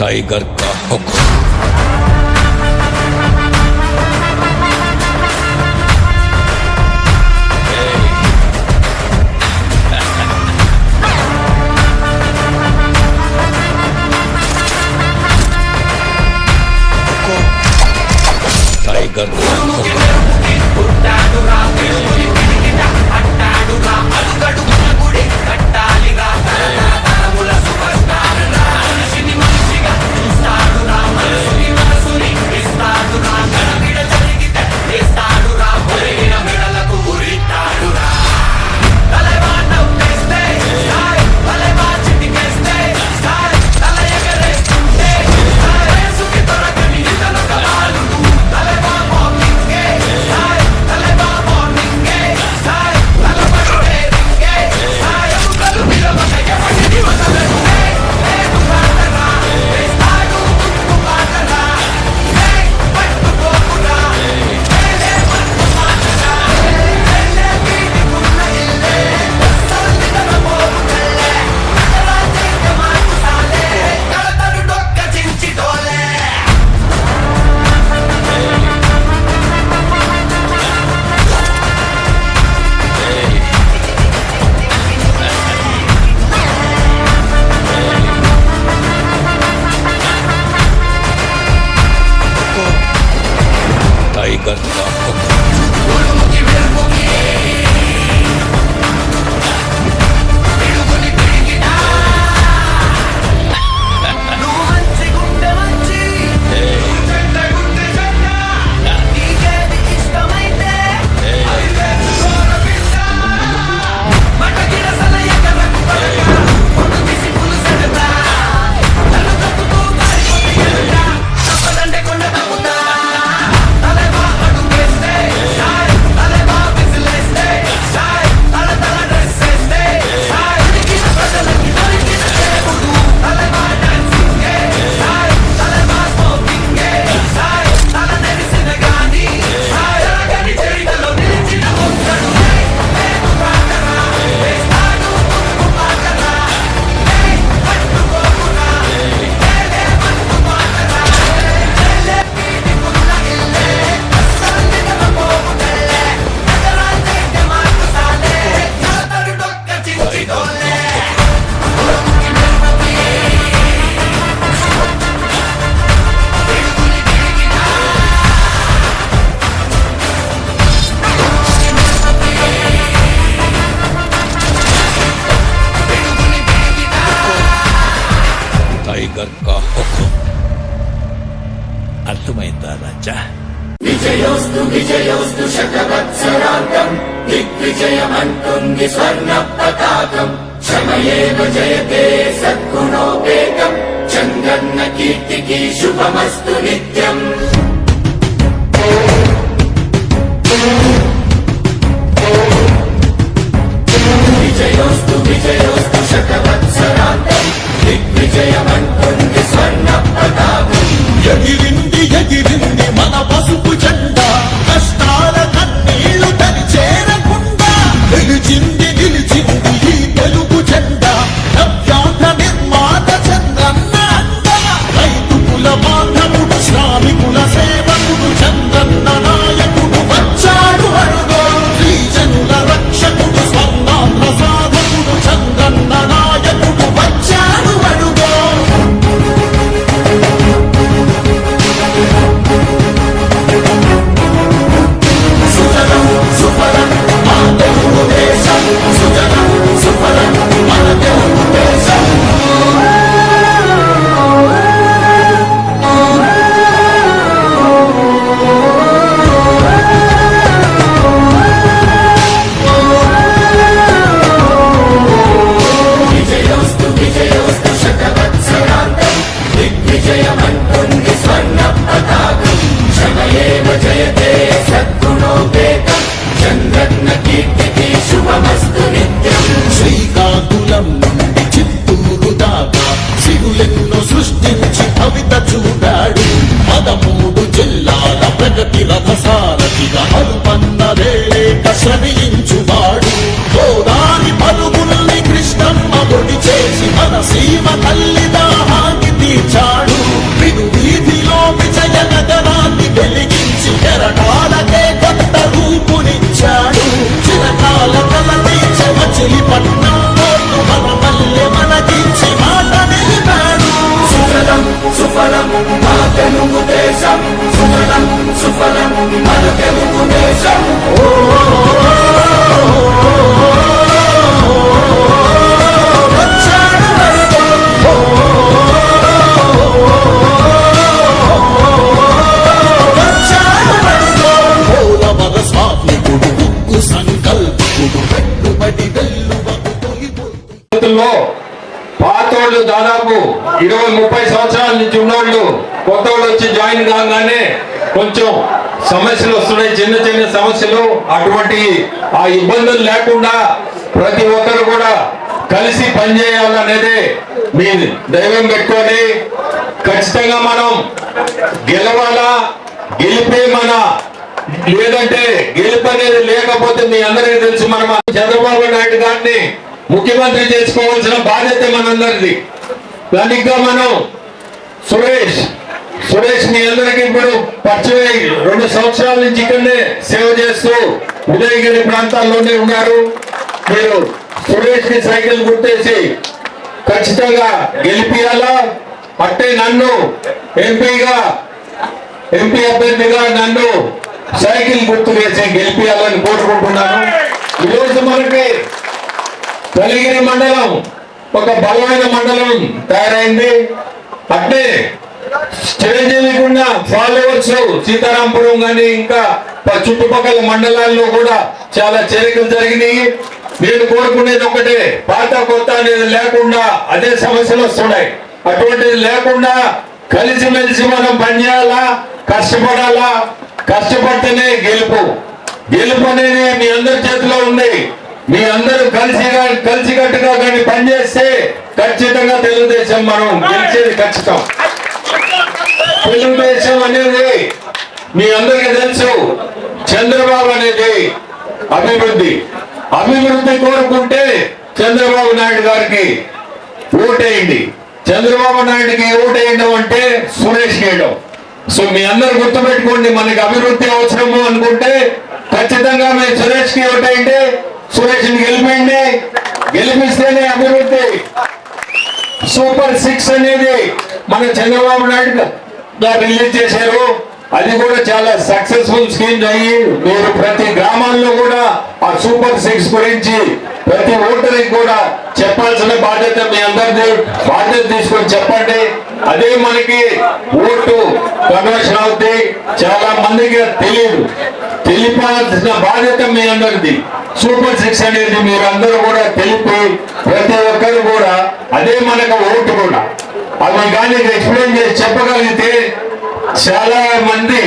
Tiger का हुक्म। Tiger का हुक्म। टाइगर का हुक्म। टाइगर का हुक्म। अर्थमैंदा राजा। विजयोस्तु विजयोस्तु शतवत्सरान्तं दिग्विजयमन्तुङ्गि स्वर्णपताकम् क्षमयेव जयते सद्गुणोपेतम् चन्द्रन्न कीर्तिकी शुभमस्तु नित्यम्। विजयोस्तु विजयोस्तु शतवत्सरान्तं दिग्विजयमन्तुङ्गि स्वर्णपताकम् ఎగిరింది ఎగిరింది మన పసుపు జెండా కష్టాల కన్నీళ్లు తని చేరకుండా నిలిచింది నిలిచింది ఈ తెలుగు జెండా నవ్యాంధ్ర నిర్మాత చంద్రన్న అండ రైతు కుల బాంధవుడు శ్రామికుల సేవకుడు చంద్రన్న నాయకుడు వచ్చాడు అడుగో శ్రీజనుల రక్షకుడు స్వర్ణాంధ్ర సాధకుడు చంద్రన్న నాయకుడు వచ్చాడు అడుగో। శ్రీకాకుళం నుండి చిత్తూరు దాకా సిగులెన్నో సృష్టించి కవిత చూడాడు 13 జిల్లాల ప్రగతి రథసారథిగా అలుపన్నదేలేక శ్రమించువాడు గోదారి పరుగుల్ని కృష్ణమ్మ ఒడి చేసి మన సీమ తల్లి దాహాన్ని తీర్చాడు। తెలుగు దేశం సుఫలం సుఫలం మన తెలుగు దేశం పోలవర స్వామికుడు ఉక్కు సంకల్పుడు పెట్టుబడి వెల్లువకు తొలిపొద్దు లో పాతోళ్ళు దాదాపు 20-30 సంవత్సరాల నుంచి ఉన్నోళ్ళు కొత్త వాళ్ళు వచ్చి జాయిన్ కాగానే కొంచెం సమస్యలు వస్తున్నాయి, చిన్న చిన్న సమస్యలు. అటువంటి ఆ ఇబ్బందులు లేకుండా ప్రతి ఒక్కరు కూడా కలిసి పనిచేయాలనేది మీ దైవం పెట్టుకొని ఖచ్చితంగా మనం గెలవాలా, గెలిపే మన లేదంటే గెలుపు అనేది లేకపోతే మీ అందరికీ తెలుసు, మనం చంద్రబాబు నాయుడు గారిని ముఖ్యమంత్రి చేసుకోవాల్సిన బాధ్యత మనందరిది. దానిగా మనం సురేష్ మీ అందరికీ ఇప్పుడు పరిచయం 2 సంవత్సరాల నుంచి ఇక్కడనే సేవ చేస్తూ ఉదయగిరి ప్రాంతాల్లోనే ఉన్నారు. మీరు సురేష్ కి సైకిల్ గుర్తేసి ఖచ్చితంగా గెలిపియాలా. అట్టే నన్ను ఎంపీ అభ్యర్థిగా నన్ను సైకిల్ గుర్తు వేసి గెలిపియాలని కోరుకుంటున్నాను. ఈరోజు మనకి కలిగిరి మండలం ఒక బలమైన మండలం తయారైంది. అట్టే చిరంజీవికి ఉన్న ఫాలోవర్స్ సీతారాంపురం గాని ఇంకా చుట్టుపక్కల మండలాల్లో కూడా చాలా చేరికలు జరిగినాయి. నేను కోరుకునేది ఒకటే, పాత కొత్త అనేది లేకుండా అదే సమస్యలు వస్తున్నాయి. అటువంటిది లేకుండా కలిసిమెలిసి మనం పనిచేయాలా, కష్టపడాలా. కష్టపడితేనే గెలుపు అనేది మీ అందరి చేతిలో ఉంది. మీ అందరూ కలిసికట్టుగా కానీ పనిచేస్తే ఖచ్చితంగా తెలుగుదేశం మనం గెలిచేది ఖచ్చితం. తెలుగుదేశం అనేది మీ అందరికీ తెలుసు, చంద్రబాబు అనేది అభివృద్ధి కోరుకుంటే చంద్రబాబు నాయుడు గారికి ఓటేయండి. చంద్రబాబు నాయుడికి ఓటేయడం అంటే సురేష్ వేయడం. సో మీ అందరు గుర్తుపెట్టుకోండి, మనకి అభివృద్ధి అవసరము అనుకుంటే ఖచ్చితంగా మీరు సురేష్ కి ఓటేయండి. సురేష్ ని గెలిపిస్తేనే అభివృద్ధి. సూపర్ 6 అనేది మన చంద్రబాబు నాయుడు గారు రిలీజ్ చేశారు. అది కూడా చాలా సక్సెస్ఫుల్ స్కీమ్ అయ్యి మీరు ప్రతి గ్రామాల్లో కూడా ఆ సూపర్ 6 గురించి ప్రతి ఓటర్కి కూడా చెప్పాల్సిన బాధ్యత మీ అందరిది. బాధ్యత తీసుకొని చెప్పండి. అదే మనకి ఓటు కన్వర్షన్ అవుతుంది. చాలా మందికి తెలిపాల్సిన బాధ్యత మీ అందరిది. సూపర్ 6 అనేది మీరు అందరూ కూడా తెలిపి ప్రతి ఒక్కరు కూడా అదే మనకు ఓటు కూడా అవి కానీ ఎక్స్ప్లెయిన్ చేసి చెప్పగలిగితే చాలా మంది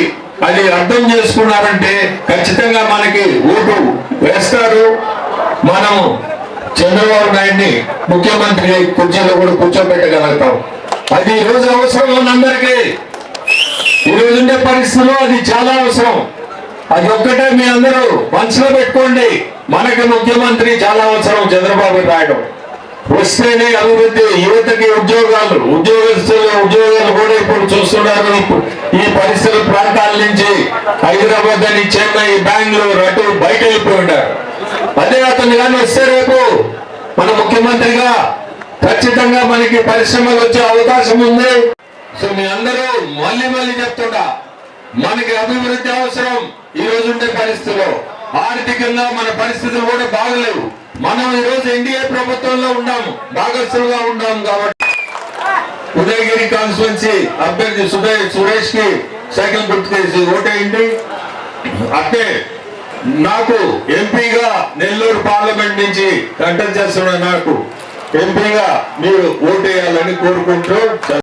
అది అర్థం చేసుకున్నారంటే ఖచ్చితంగా మనకి ఓటు వేస్తారు. మనం చంద్రబాబు నాయుడిని ముఖ్యమంత్రి కుర్చీలో కూడా కూర్చోబెట్టగలుగుతాం. అది ఈ రోజు అవసరం ఉన్నందరికీ. ఈ రోజు ఉండే పరిస్థితుల్లో అది చాలా అవసరం. అది ఒక్కటే మీ అందరూ మనసులో పెట్టుకోండి. మనకి ముఖ్యమంత్రి చాలా అవసరం. చంద్రబాబు నాయుడు వస్తేనే అభివృద్ధి, యువతకి ఉద్యోగాలు కూడా ఇప్పుడు చూస్తున్నారు. ఈ పరిసర ప్రాంతాల నుంచి హైదరాబాద్ అని, చెన్నై, బెంగళూరు అటు బయట వెళ్ళిపోయి ఉంటారు. అదే అతను కానీ వస్తే రేపు మన ముఖ్యమంత్రిగా ఖచ్చితంగా మనకి పరిశ్రమలు వచ్చే అవకాశం ఉంది. సో మీ అందరూ మళ్ళీ చెప్తుంటా, మనకి అభివృద్ధి అవసరం. ఈ రోజు ఉండే పరిస్థితుల్లో ఆర్థికంగా మన పరిస్థితులు కూడా బాగలేవు. మనం ఈ రోజు ఎన్డీఏ ప్రభుత్వంలో ఉన్నాము, భాగస్థులుగా ఉన్నాము. కాబట్టి ఉదయగిరి కాన్స్టిట్యున్సీ అభ్యర్థి సురేష్ కి సైకిల్ గుర్తుకేసి ఓటేయండి. అంటే నాకు ఎంపీగా నెల్లూరు పార్లమెంట్ నుంచి కంటెస్ట్ చేస్తున్న నాకు ఎంపీగా మీరు ఓటేయాలని కోరుకుంటూ